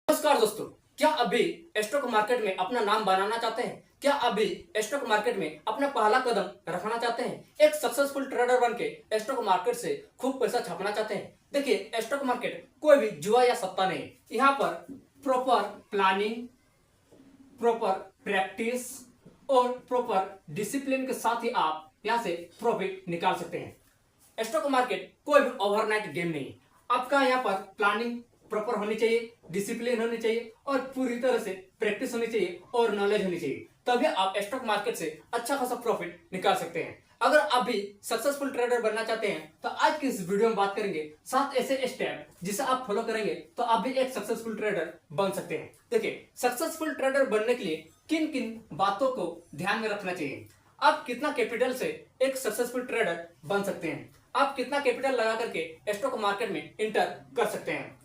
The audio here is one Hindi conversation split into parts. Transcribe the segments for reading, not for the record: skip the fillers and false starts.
नमस्कार दोस्तों, क्या अभी स्टॉक मार्केट में अपना नाम बनाना चाहते हैं? क्या अभी स्टॉक मार्केट में अपना पहला कदम रखना चाहते हैं? एक सक्सेसफुल ट्रेडर बन के स्टॉक मार्केट से खूब पैसा छापना चाहते हैं? देखिए, स्टॉक मार्केट कोई भी जुआ या सट्टा नहीं। यहाँ पर प्रॉपर प्लानिंग, प्रॉपर प्रैक्टिस और प्रॉपर डिसिप्लिन के साथ ही आप यहाँ से प्रॉफिट निकाल सकते हैं। स्टॉक मार्केट कोई भी ओवरनाइट गेम नहीं। आपका यहाँ पर प्लानिंग प्रॉपर होनी चाहिए, डिसिप्लिन होनी चाहिए और पूरी तरह से प्रैक्टिस होनी चाहिए और नॉलेज होनी चाहिए, तभी आप स्टॉक मार्केट से अच्छा खासा प्रॉफिट निकाल सकते हैं। अगर आप भी सक्सेसफुल ट्रेडर बनना चाहते हैं तो आज की इस वीडियो में बात करेंगे 7 ऐसे स्टेप जिसे आप फॉलो करेंगे तो आप भी एक सक्सेसफुल ट्रेडर बन सकते हैं। देखिए, सक्सेसफुल ट्रेडर बनने के लिए किन किन बातों को ध्यान में रखना चाहिए। आप कितना कैपिटल से एक सक्सेसफुल ट्रेडर बन सकते हैं, आप कितना कैपिटल लगा करके स्टॉक मार्केट में इंटर कर सकते हैं।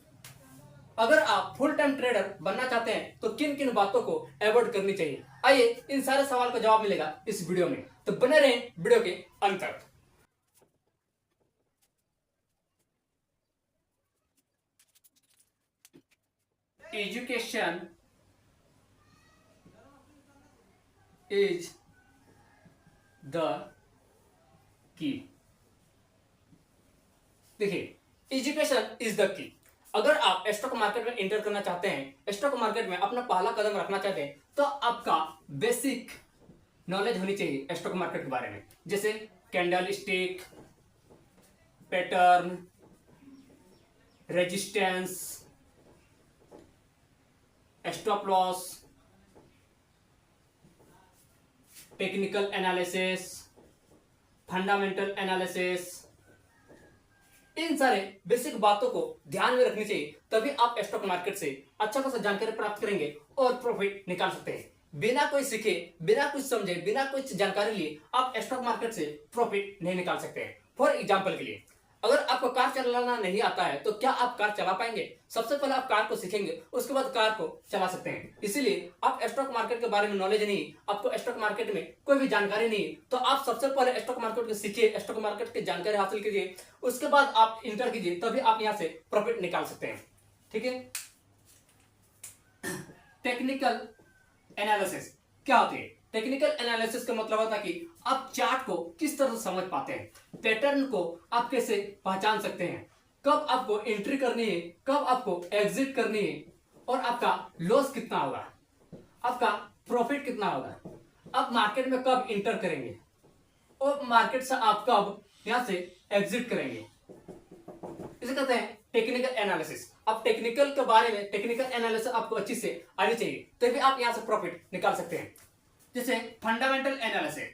अगर आप फुल टाइम ट्रेडर बनना चाहते हैं तो किन किन बातों को अवॉइड करनी चाहिए, आइए इन सारे सवाल का जवाब मिलेगा इस वीडियो में, तो बने रहें वीडियो के अंत तक। Education is the key. देखिए, एजुकेशन इज द की। अगर आप स्टॉक मार्केट में एंटर करना चाहते हैं, स्टॉक मार्केट में अपना पहला कदम रखना चाहते हैं, तो आपका बेसिक नॉलेज होनी चाहिए स्टॉक मार्केट के बारे में, जैसे candlestick, pattern, resistance, stop loss, technical analysis, fundamental analysis. इन सारे बेसिक बातों को ध्यान में रखनी चाहिए, तभी आप स्टॉक मार्केट से अच्छा खासा जानकारी प्राप्त करेंगे और प्रॉफिट निकाल सकते हैं। बिना कोई सीखे, बिना कुछ समझे, बिना कुछ जानकारी लिए आप स्टॉक मार्केट से प्रॉफिट नहीं निकाल सकते हैं। फॉर एग्जाम्पल के लिए, अगर आपको कार चलाना नहीं आता है तो क्या आप कार चला पाएंगे? सबसे पहले आप कार को सीखेंगे, उसके बाद कार को चला सकते हैं। इसीलिए आप स्टॉक मार्केट के बारे में नॉलेज नहीं, आपको स्टॉक मार्केट में कोई भी जानकारी नहीं, तो आप सबसे पहले स्टॉक मार्केट को सीखिए, स्टॉक मार्केट की जानकारी हासिल कीजिए, उसके बाद आप इंटर कीजिए, तभी आप यहाँ से प्रॉफिट निकाल सकते हैं। ठीक है। टेक्निकल एनालिसिस क्या होती है? टेक्निकल एनालिसिस का मतलब होता है कि आप चार्ट को किस तरह से समझ पाते हैं, पैटर्न को आप कैसे पहचान सकते हैं, कब आपको एंट्री करनी है, कब आपको एग्जिट करनी है, और आपका लॉस कितना होगा, आपका प्रॉफिट कितना होगा, आप मार्केट में कब इंटर करेंगे और मार्केट से आप कब यहां से एग्जिट करेंगे। इसे कहते हैं टेक्निकल एनालिसिस। अब टेक्निकल के बारे में, टेक्निकल एनालिसिस आपको अच्छी से आनी चाहिए, तभी आप यहां से प्रॉफिट निकाल सकते हैं। जैसे फंडामेंटल एनालिसिस,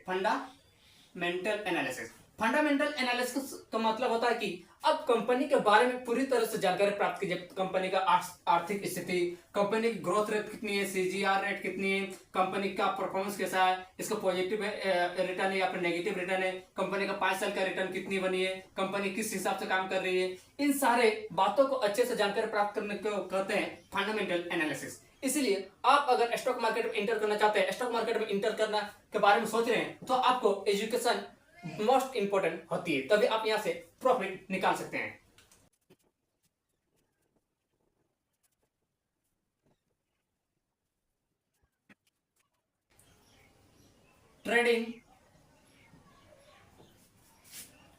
फंडामेंटल एनालिसिस का मतलब होता है कि अब कंपनी के बारे में पूरी तरह से जानकारी प्राप्त कीजिए। कंपनी का आर्थिक स्थिति, कंपनी की ग्रोथ रेट कितनी है, सीजीआर रेट कितनी है, कंपनी का परफॉर्मेंस कैसा है, इसका पॉजिटिव रिटर्न है या फिर नेगेटिव रिटर्न है, कंपनी का 5 साल का रिटर्न कितनी बनी है, कंपनी किस हिसाब से काम कर रही है। इन सारे बातों को अच्छे से जानकारी प्राप्त करने को कहते हैं फंडामेंटल एनालिसिस। इसलिए आप अगर स्टॉक मार्केट में इंटर करना चाहते हैं, स्टॉक मार्केट में इंटर करना के बारे में सोच रहे हैं, तो आपको एजुकेशन मोस्ट इंपोर्टेंट होती है, तभी आप यहां से प्रॉफिट निकाल सकते हैं। Trading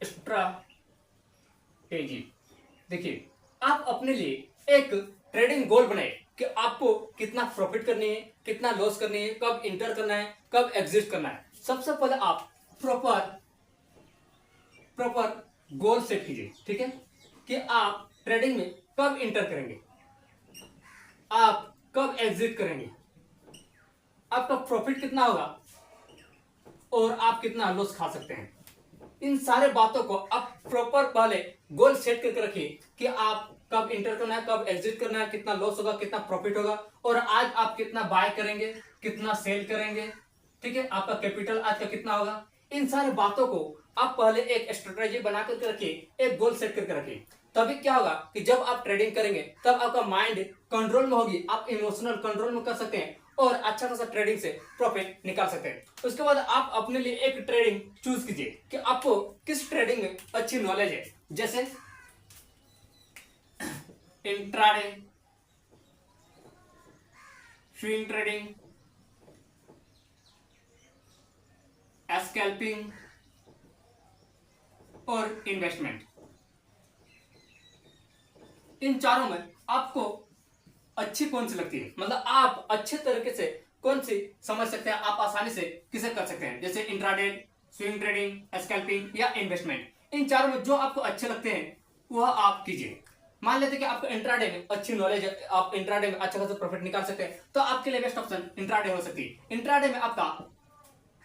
strategy. देखिए, आप अपने लिए एक ट्रेडिंग गोल बनाए कि आपको कितना प्रॉफिट करनी है, कितना लॉस करनी है, कब इंटर करना है, कब एग्जिट करना है। सबसे पहले आप प्रॉपर गोल सेट कीजिए। ठीक है, कि आप ट्रेडिंग में कब इंटर करेंगे, आप कब एग्जिट करेंगे, आपका प्रॉफिट कितना होगा और आप कितना लॉस खा सकते हैं। इन सारे बातों को आप प्रॉपर पहले गोल सेट करके रखिए कि आप कब इंटर करना है, कब एग्जिट करना है, कितना लॉस होगा, कितना प्रॉफिट होगा, और आज आप कितना बाय करेंगे, कितना सेल करेंगे। ठीक है, आपका कैपिटल आज का कितना होगा। इन सारे बातों को आप पहले एक स्ट्रेटेजी बना करके रखिए, एक गोल सेट करके रखिए। तभी क्या होगा कि जब आप ट्रेडिंग करेंगे तब आपका माइंड कंट्रोल में होगी, आप इमोशनल कंट्रोल में कर सकते हैं और अच्छा खासा ट्रेडिंग से प्रॉफिट निकाल सकते हैं। उसके बाद आप अपने लिए एक ट्रेडिंग चूज कीजिए कि आपको किस ट्रेडिंग में अच्छी नॉलेज है, जैसे इंट्राडे, स्विंग ट्रेडिंग, स्कैल्पिंग और इन्वेस्टमेंट। इन चारों में आपको अच्छी कौन सी लगती है, मतलब आप अच्छे तरीके से कौन सी समझ सकते हैं, आप आसानी से किसे कर सकते हैं, जैसे इंट्राडे, स्विंग ट्रेडिंग, स्कैल्पिंग या इन्वेस्टमेंट। इन चारों में जो आपको अच्छे लगते हैं वह आप कीजिए। मान लेते हैं कि आपको इंट्राडे में अच्छी नॉलेज है, आप इंट्राडे में अच्छा खासा प्रॉफिट निकाल सकते हैं, तो आपके लिए बेस्ट ऑप्शन इंट्राडे हो सकती है। इंट्राडे में आपका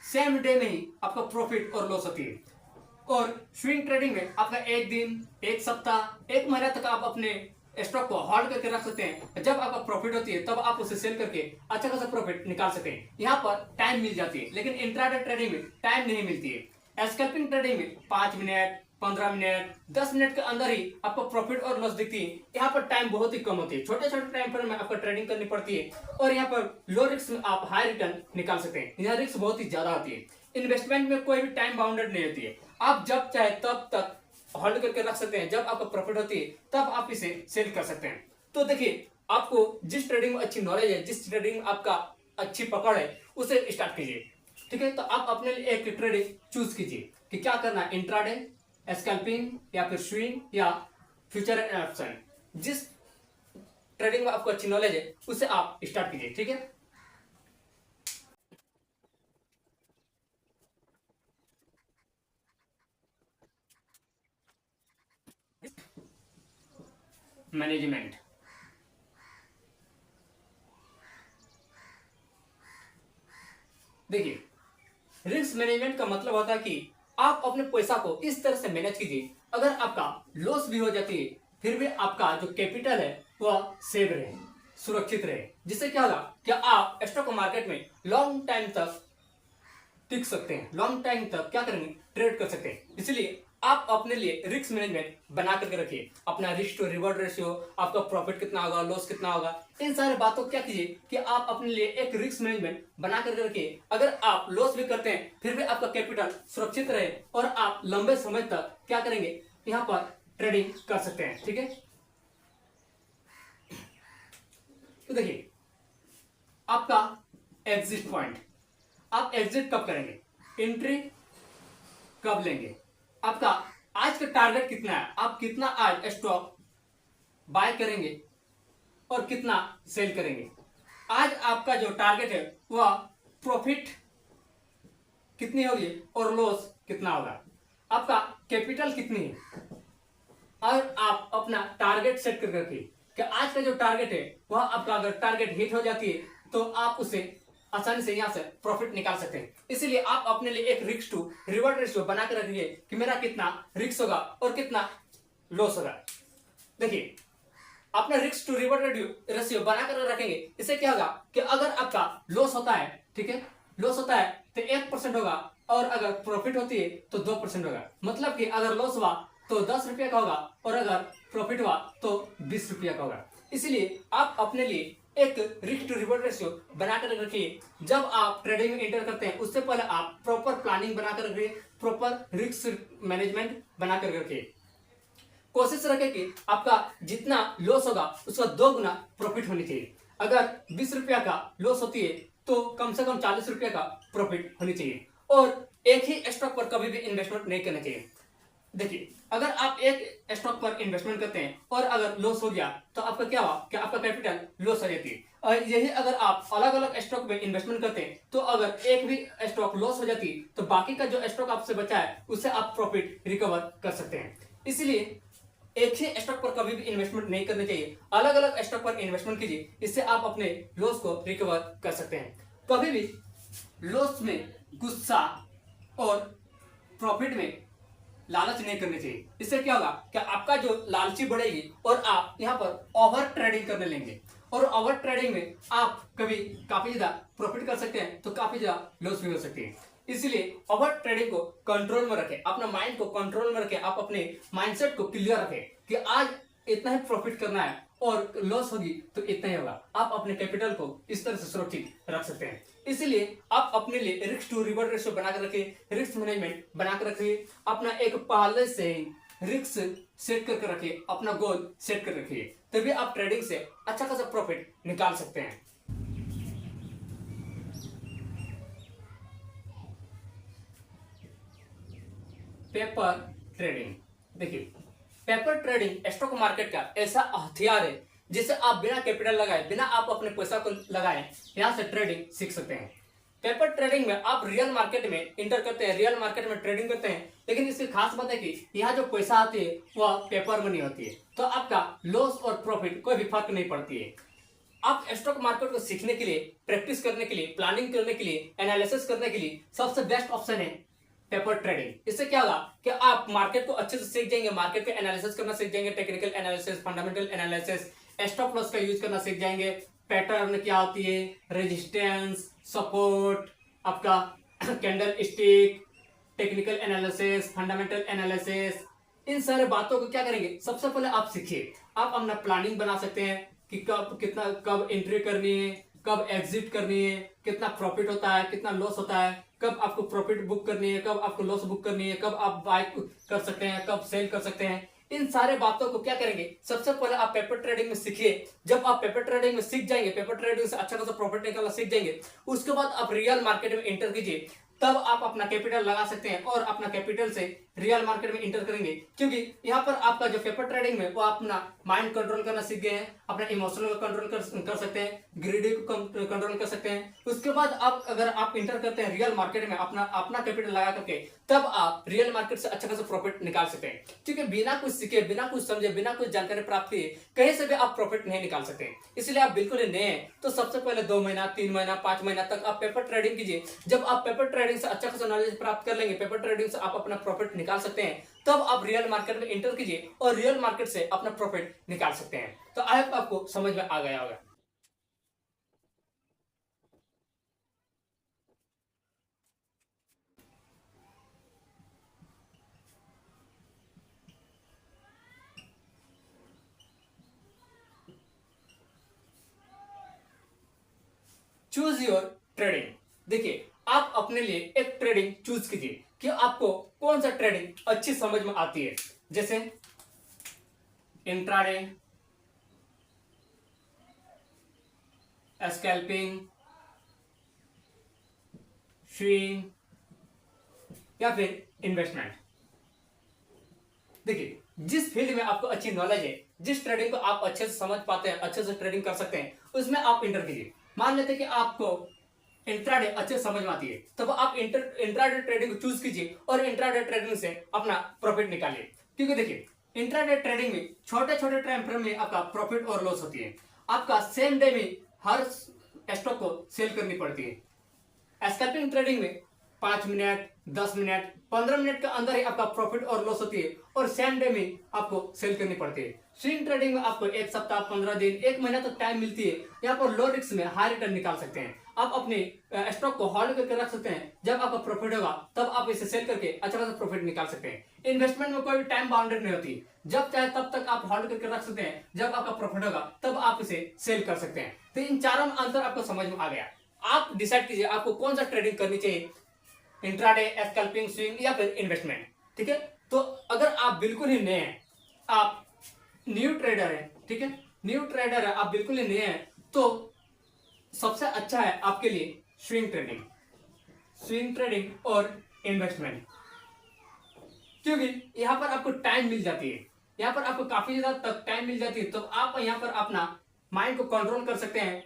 सेम डे में ही आपका प्रॉफिट और लॉस होती है, और स्विंग ट्रेडिंग में आपका एक दिन, एक सप्ताह, एक महीना तक आप अपने स्टॉक को होल्ड करके रख सकते हैं। जब आपका प्रॉफिट होती है तब आप उसे सेल करके अच्छा खासा प्रॉफिट निकाल सकते हैं। यहाँ पर टाइम मिल जाती है, लेकिन इंट्राडे ट्रेडिंग में टाइम नहीं मिलती है। स्कैल्पिंग ट्रेडिंग में 5 मिनट, 15 मिनट, 10 मिनट के अंदर ही आपको प्रॉफिट और लॉस दिखती है। यहाँ पर टाइम बहुत ही कम होती है, छोटे छोटे टाइम फ्रेम में आपको ट्रेडिंग करनी पड़ती है, और यहाँ पर लो रिस्क में आप हाई रिटर्न निकाल सकते हैं। यहाँ रिस्क बहुत ही ज्यादा होती है। इन्वेस्टमेंट में कोई भी टाइम बाउंडेड नहीं होती है, आप जब चाहे तब तक होल्ड करके रख सकते हैं, जब आपको प्रॉफिट होती है तब आप इसे सेल कर सकते हैं। तो देखिए, आपको जिस ट्रेडिंग में अच्छी नॉलेज है, जिस ट्रेडिंग में आपका अच्छी पकड़ है, उसे स्टार्ट कीजिए। ठीक है, तो आप अपने लिए एक ट्रेडिंग चूज कीजिए कि क्या करना है, इंट्राडे, स्कैल्पिंग या फिर स्विंग या फ्यूचर एंड ऑप्शन। जिस ट्रेडिंग में आपको अच्छी नॉलेज है उसे आप स्टार्ट कीजिए। ठीक है, मैनेजमेंट। देखिए, रिस्क मैनेजमेंट का मतलब होता है कि आप अपने पैसा को इस तरह से मैनेज कीजिए, अगर आपका लॉस भी हो जाती है फिर भी आपका जो कैपिटल है वह सेव रहे, सुरक्षित रहे, जिससे क्या होगा कि आप स्टॉक मार्केट में लॉन्ग टाइम तक टिक सकते हैं, लॉन्ग टाइम तक क्या करेंगे, ट्रेड कर सकते हैं। इसलिए आप अपने लिए रिस्क मैनेजमेंट बना करके रखिए, अपना रिस्क टू रिवॉर्ड रेशियो, आपका प्रॉफिट कितना होगा, लॉस कितना होगा, इन सारे बातों को क्या कीजिए कि आप अपने लिए एक रिस्क मैनेजमेंट बना करके रखिए। अगर आप लॉस भी करते हैं फिर भी आपका कैपिटल सुरक्षित रहे और आप लंबे समय तक क्या करेंगे, यहाँ पर ट्रेडिंग कर सकते हैं। ठीक है, तो देखिए, आपका एग्जिट पॉइंट, आप एग्जिट कब करेंगे, एंट्री कब लेंगे, आपका आज का टारगेट कितना है, आप कितना आज स्टॉक बाय करेंगे और कितना सेल करेंगे। आज आपका जो टारगेट है वह प्रॉफिट कितनी होगी और लॉस कितना होगा, आपका कैपिटल कितनी है, और आप अपना टारगेट सेट कर रखिए कि आज का जो टारगेट है वह आपका अगर टारगेट हिट हो जाती है तो आप उसे आसानी से यहां से प्रॉफिट निकाल सकते हैं। इसीलिए आप अपने लिए एक रिस्क टू रिवॉर्ड रेशियो बना कर रखिए कि मेरा कितना रिस्क होगा और कितना लॉस होगा। देखिए, अपना रिस्क टू रिवॉर्ड रेशियो बना कर रखेंगे, इससे क्या होगा कि अगर आपका लॉस होता है, ठीक है, लॉस होता है तो 1% होगा, और अगर प्रॉफिट होती है तो 2% होगा। मतलब कि अगर लॉस हुआ तो 10 रुपये का होगा और अगर प्रॉफिट हुआ तो 20 रुपये का होगा। इसलिए आप अपने लिए एक रिस्क टू रिवॉर्ड रेशियो बनाकर रखिए। जब आप ट्रेडिंग में एंटर करते हैं उससे पहले आप प्रॉपर प्लानिंग बनाकर रखिए, प्रॉपर रिस्क मैनेजमेंट बनाकर रखिए। कोशिश रखें कि आपका जितना लॉस होगा उसका 2 गुना प्रॉफिट होनी चाहिए। अगर 20 रुपया का लॉस होती है तो कम से कम 40 रुपये का प्रॉफिट होनी चाहिए, और एक ही स्टॉक पर कभी भी इन्वेस्टमेंट नहीं करना चाहिए। देखिए, अगर आप एक स्टॉक पर इन्वेस्टमेंट करते हैं और अगर लॉस हो गया तो आपका क्या हुआ कि आपका कैपिटल लॉस हो जाती है, और यही अगर आप अलग अलग स्टॉक में इन्वेस्टमेंट करते हैं तो अगर एक भी स्टॉक लॉस हो जाती है तो बाकी का जो स्टॉक आपसे बचा है उससे आप प्रॉफिट रिकवर कर सकते हैं। इसलिए एक ही स्टॉक पर कभी भी इन्वेस्टमेंट नहीं करनी चाहिए, अलग अलग स्टॉक पर इन्वेस्टमेंट कीजिए, इससे आप अपने लॉस को रिकवर कर सकते हैं। कभी भी लॉस में गुस्सा और प्रॉफिट में लालच नहीं करनी चाहिए। इससे क्या होगा कि आपका जो लालची बढ़ेगी और आप यहाँ पर ओवर ट्रेडिंग करने लेंगे, और ओवर ट्रेडिंग में आप कभी काफी ज्यादा प्रॉफिट कर सकते हैं तो काफी ज्यादा लॉस भी हो सकती है। इसलिए ओवर ट्रेडिंग को कंट्रोल में रखें, अपना माइंड को कंट्रोल में रखें, आप अपने माइंडसेट को क्लियर रखें कि आज इतना ही प्रॉफिट करना है और लॉस होगी तो इतना ही होगा। आप अपने कैपिटल को इस तरह से सुरक्षित रख सकते हैं। इसलिए आप अपने लिए रिस्क टू रिवॉर्ड रेशियो बनाकर रखिए, रिस्क मैनेजमेंट बनाकर रखिए, अपना एक पहले से ही रिस्क सेट करके रखिए, अपना गोल सेट कर रखिए, तभी आप ट्रेडिंग से अच्छा खासा प्रॉफिट निकाल सकते हैं। Paper trading. देखिए, पेपर ट्रेडिंग स्टॉक मार्केट का ऐसा हथियार है जिसे आप बिना कैपिटल लगाए, बिना आप अपने पैसा को लगाए, यहां से ट्रेडिंग सीख सकते हैं। पेपर ट्रेडिंग में आप रियल मार्केट में इंटर करते हैं, रियल मार्केट में ट्रेडिंग करते हैं, लेकिन इसकी खास बात है कि यहाँ जो पैसा आती है वह पेपर मनी होती है, तो आपका लॉस और प्रॉफिट कोई भी फर्क नहीं पड़ती है। आप स्टॉक मार्केट को सीखने के लिए, प्रैक्टिस करने के लिए, प्लानिंग करने के लिए, एनालिसिस करने के लिए सबसे बेस्ट ऑप्शन है पेपर ट्रेडिंग। इससे क्या होगा कि आप मार्केट को अच्छे से सीख जाएंगे, मार्केट का एनालिसिस करना सीख जाएंगे, technical analysis, fundamental analysis, stop loss का यूज करना सीख जाएंगे, पैटर्न क्या होती है, रेजिस्टेंस, सपोर्ट, आपका candlestick, technical analysis, fundamental analysis, इन सारे बातों को क्या करेंगे, सबसे पहले आप सीखिए। आप अपना प्लानिंग बना सकते हैं कि कब एंट्री करनी है, कब एग्जिट करनी है, कितना प्रॉफिट होता है, कितना लॉस होता है, कब आपको प्रॉफिट बुक करनी है, कब आपको लॉस बुक करनी है, कब आप बाय कर सकते हैं, कब सेल कर सकते हैं। इन सारे बातों को क्या करेंगे, सबसे पहले आप पेपर ट्रेडिंग में सीखिए। जब आप पेपर ट्रेडिंग में सीख जाएंगे, पेपर ट्रेडिंग से अच्छा खासा प्रॉफिट निकालना सीख जाएंगे, उसके बाद आप रियल मार्केट में एंटर कीजिए। तब आप अपना कैपिटल लगा सकते हैं और अपना कैपिटल से रियल मार्केट में इंटर करेंगे, क्योंकि यहाँ पर आपका जो पेपर ट्रेडिंग में वो अपना माइंड कंट्रोल करना सीख गए हैं, अपना इमोशनल को कंट्रोल कर सकते हैं, ग्रीडी को कंट्रोल कर सकते हैं। उसके बाद आप अगर आप इंटर करते हैं रियल मार्केट में अपना कैपिटल लगा करके, तब आप रियल मार्केट से अच्छा खासा प्रॉफिट निकाल सकते हैं। क्योंकि बिना कुछ सीखे, बिना कुछ समझे, बिना कुछ जानकारी प्राप्त किए कहीं से भी आप प्रॉफिट नहीं निकाल सकते। इसलिए आप बिल्कुल ही नए हैं तो सबसे पहले 2 महीना, 3 महीना, 5 महीना तक आप पेपर ट्रेडिंग कीजिए। जब आप पेपर ट्रेडिंग से अच्छा खासा नॉलेज प्राप्त कर लेंगे, पेपर ट्रेडिंग से आप अपना प्रॉफिट निकाल सकते हैं, तब आप रियल मार्केट में एंटर कीजिए और रियल मार्केट से अपना प्रॉफिट निकाल सकते हैं। तो आई होप आपको समझ में आ गया होगा। Choose your trading. देखिए, आप अपने लिए एक ट्रेडिंग चूज कीजिए कि आपको कौन सा ट्रेडिंग अच्छी समझ में आती है, जैसे इंट्राडे, स्कैल्पिंग, स्विंग या फिर इन्वेस्टमेंट। देखिए, जिस फील्ड में आपको अच्छी नॉलेज है, जिस ट्रेडिंग को आप अच्छे से समझ पाते हैं, अच्छे से ट्रेडिंग कर सकते हैं, उसमें आप इंटर कीजिए। मान लेते हैं कि आपको इंट्राडे अच्छे समझ में आती है, तब आप इंट्राडे ट्रेडिंग को चूज कीजिए और इंट्राडे ट्रेडिंग से अपना प्रॉफिट निकालिए। क्योंकि देखिए, इंट्राडे ट्रेडिंग में छोटे छोटे टाइम फ्रेम में आपका प्रॉफिट और लॉस होती है। आपका सेम डे में हर स्टॉक को सेल करनी पड़ती है। स्कैल्पिंग ट्रेडिंग में 5 मिनट, 10 मिनट, 15 मिनट के अंदर ही आपका प्रॉफिट और लॉस होती है और सेम डे में आपको सेल करनी पड़ती है। स्विंग ट्रेडिंग में आपको 1 सप्ताह, 15 दिन, 1 महीना तक टाइम मिलती है। यहाँ पर लो रिस्क में हाई रिटर्न निकाल सकते हैं। आप अपने स्टॉक को होल्ड करके रख सकते हैं, जब आपका प्रॉफिट होगा तब आप इसे सेल करके अच्छा खासा प्रॉफिट निकाल सकते हैं। इन्वेस्टमेंट में कोई भी टाइम बाउंडेड नहीं होती, जब चाहे तब तक आप होल्ड करके रख सकते हैं, जब आपका प्रॉफिट होगा तब आप इसे सेल कर सकते हैं। तो इन चारों में अंतर आपको समझ में आ गया। आप डिसाइड कीजिए आपको कौन सा ट्रेडिंग करनी चाहिए, इंट्राडे, स्कैल्पिंग, स्विंग या फिर इन्वेस्टमेंट। ठीक है, तो अगर आप बिल्कुल ही नए हैं, आप न्यू ट्रेडर है, ठीक है, न्यू ट्रेडर है, आप बिल्कुल ही नए हैं, तो सबसे अच्छा है आपके लिए स्विंग ट्रेडिंग, स्विंग ट्रेडिंग और इन्वेस्टमेंट। क्योंकि यहां पर आपको टाइम मिल जाती है, यहां पर आपको काफी ज्यादा तक टाइम मिल जाती है, तो आप यहां पर अपना माइंड को कंट्रोल कर सकते हैं,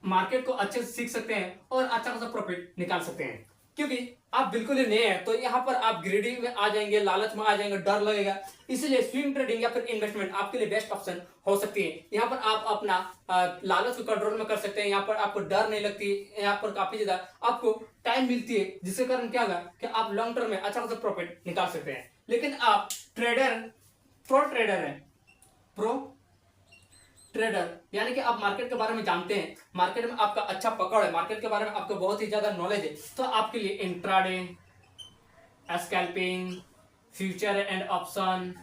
मार्केट को अच्छे से सीख सकते हैं और अच्छा खासा प्रॉफिट निकाल सकते हैं। क्योंकि आप बिल्कुल ही नए हैं, तो यहाँ पर आप ग्रीडी में आ जाएंगे, लालच में आ जाएंगे, डर लगेगा। इसलिए स्विंग ट्रेडिंग या फिर इन्वेस्टमेंट आपके लिए बेस्ट ऑप्शन हो सकती है। यहाँ पर आप अपना लालच को कंट्रोल में कर सकते हैं, यहाँ पर आपको डर नहीं लगती, यहाँ पर काफी ज्यादा आपको टाइम मिलती है, जिसके कारण क्या होगा कि आप लॉन्ग टर्म में अच्छा खासा प्रॉफिट निकाल सकते हैं। लेकिन आप प्रो ट्रेडर है, प्रो ट्रेडर यानी कि आप मार्केट के बारे में जानते हैं, मार्केट में आपका अच्छा पकड़ है, मार्केट के बारे में आपको बहुत ही ज्यादा नॉलेज है, तो आपके लिए intraday, scalping, future and option,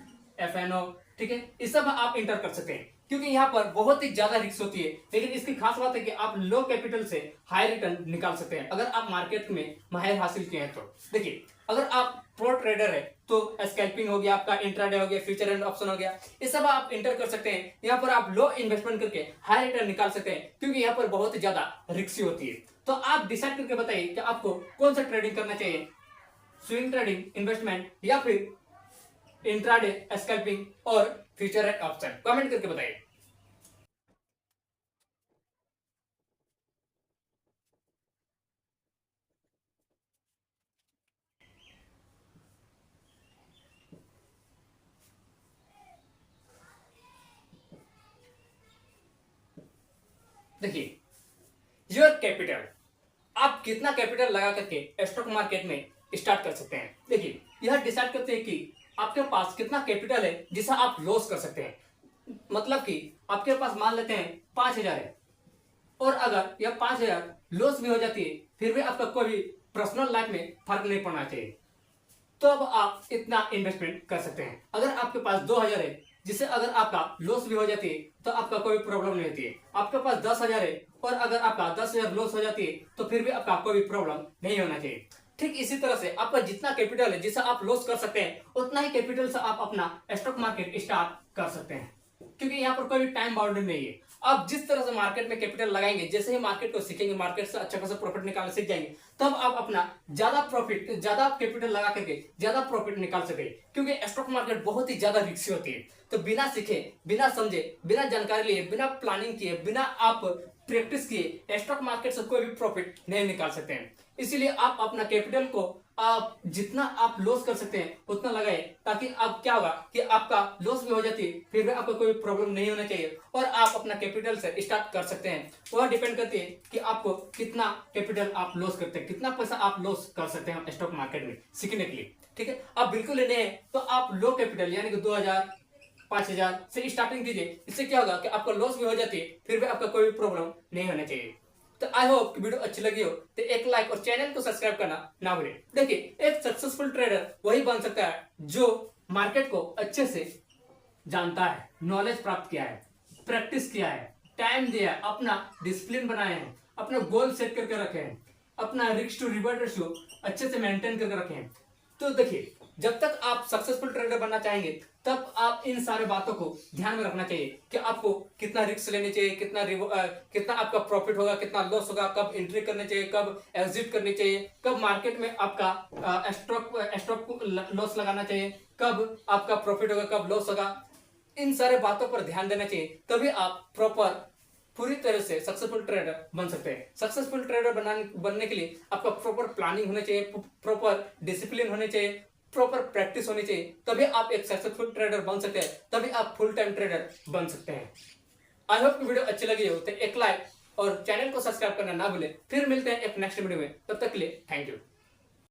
FNO, ठीक है, इस सब आप इंटर कर सकते हैं। क्योंकि यहाँ पर बहुत ही ज्यादा रिस्क होती है, लेकिन इसकी खास बात है कि आप लो कैपिटल से हाई रिटर्न निकाल सकते हैं अगर आप मार्केट में माहिर हासिल किए हैं तो। देखिए, अगर आप प्रो ट्रेडर है तो स्कैल्पिंग हो गया, आपका इंट्राडे हो गया, फ्यूचर एंड ऑप्शन हो गया, ये सब आप इंटर कर सकते हैं। यहाँ पर आप लो इन्वेस्टमेंट करके हाई रिटर्न निकाल सकते हैं, क्योंकि यहाँ पर बहुत ज्यादा रिस्की होती है। तो आप डिसाइड करके बताइए कि आपको कौन सा ट्रेडिंग करना चाहिए, स्विंग ट्रेडिंग, इन्वेस्टमेंट या फिर इंट्राडे स्कैल्पिंग और फ्यूचर एंड ऑप्शन? कमेंट करके बताइए। देखिए, योर कैपिटल, आप कितना कैपिटल लगा करके स्टॉक मार्केट में स्टार्ट कर सकते हैं। देखिए, यह डिसाइड करते हैं कि आपके पास कितना कैपिटल है जिसे आप लॉस कर सकते हैं। मतलब कि आपके पास मान लेते हैं 5,000 है, और अगर यह 5,000 लॉस भी हो जाती है फिर भी आपका कोई पर्सनल लाइफ में फर्क नहीं पड़ना चाहिए, तो अब आप इतना इन्वेस्टमेंट कर सकते हैं। अगर आपके पास 2,000 है, जिससे अगर आपका लॉस भी हो जाती है तो आपका कोई प्रॉब्लम नहीं होती है। आपके पास 10,000 है और अगर आपका 10,000 लॉस हो जाती है तो फिर भी आपका कोई प्रॉब्लम नहीं होना चाहिए। ठीक इसी तरह से आपका जितना कैपिटल है जिसे आप लॉस कर सकते हैं, उतना ही कैपिटल से आप अपना स्टॉक मार्केट स्टार्ट कर सकते हैं, क्योंकि यहाँ पर कोई टाइम बाउंड्री नहीं है। आप जिस तरह से मार्केट में कैपिटल लगाएंगे, जैसे ही मार्केट को सीखेंगे, मार्केट से अच्छा खासा प्रॉफिट निकालना सीख जाएंगे, तब आप अपना ज्यादा कैपिटल लगा करके ज्यादा प्रॉफिट निकाल सके। क्योंकि स्टॉक मार्केट बहुत ही ज्यादा रिस्की होती है, तो बिना सीखे, बिना समझे, बिना जानकारी लिए, बिना प्लानिंग किए, बिना आप प्रैक्टिस किए स्टॉक मार्केट से कोई भी प्रॉफिट नहीं निकाल सकते हैं। इसीलिए आप अपना कैपिटल को आप जितना आप लॉस कर सकते हैं उतना लगाए, ताकि अब क्या होगा कि आपका लॉस भी हो जाती है फिर भी आपको कोई प्रॉब्लम नहीं होना चाहिए और आप अपना कैपिटल से स्टार्ट कर सकते हैं। वह डिपेंड करती है कि आपको कितना कैपिटल आप लॉस करते हैं, कितना पैसा आप लॉस कर सकते हैं स्टॉक मार्केट में सीखने के लिए। ठीक है, आप बिल्कुल लेने हैं तो आप लो कैपिटल यानी कि 2,000 5,000 से स्टार्टिंग कीजिए। इससे क्या होगा कि आपका लॉस भी हो जाती है फिर भी आपका कोई प्रॉब्लम नहीं होना चाहिए। तो आई होप कि वीडियो अच्छी लगी हो तो एक लाइक और चैनल को सब्सक्राइब करना ना भूलें। देखिए, एक सक्सेसफुल ट्रेडर वही बन सकता है जो मार्केट को अच्छे से जानता है, नॉलेज प्राप्त किया है, प्रैक्टिस किया है, टाइम दिया है, अपना डिसिप्लिन बनाए हैं, अपना गोल सेट करके रखे हैं, अपना रिस्क टू रिवॉर्ड रेशियो अच्छे से मेंटेन करके रखे हैं। तो देखिए, जब तक आप सक्सेसफुल ट्रेडर बनना चाहेंगे तब आप इन सारे बातों को ध्यान में रखना चाहिए कि आपको कितना रिस्क लेने चाहिए, कितना आपका प्रॉफिट होगा, कितना लॉस होगा, कब एंट्री करनी चाहिए, कब एग्जिट करनी चाहिए, कब मार्केट में आपका स्टॉक लॉस लगाना चाहिए, कब आपका प्रॉफिट होगा, कब लॉस होगा। इन सारे बातों पर ध्यान देना चाहिए, तभी आप पूरी तरह से सक्सेसफुल ट्रेडर बन सकते हैं। सक्सेसफुल ट्रेडर बनने के लिए आपका प्रॉपर प्लानिंग होनी चाहिए, प्रॉपर डिसिप्लिन होने चाहिए, प्रॉपर प्रैक्टिस होनी चाहिए, तभी आप एक सक्सेसफुल ट्रेडर बन सकते हैं, तभी आप फुल टाइम ट्रेडर बन सकते हैं। आई होप वीडियो अच्छी लगी हो तो एक लाइक और चैनल को सब्सक्राइब करना ना भूलें। फिर मिलते हैं एक नेक्स्ट वीडियो में, तब तक के लिए थैंक यू।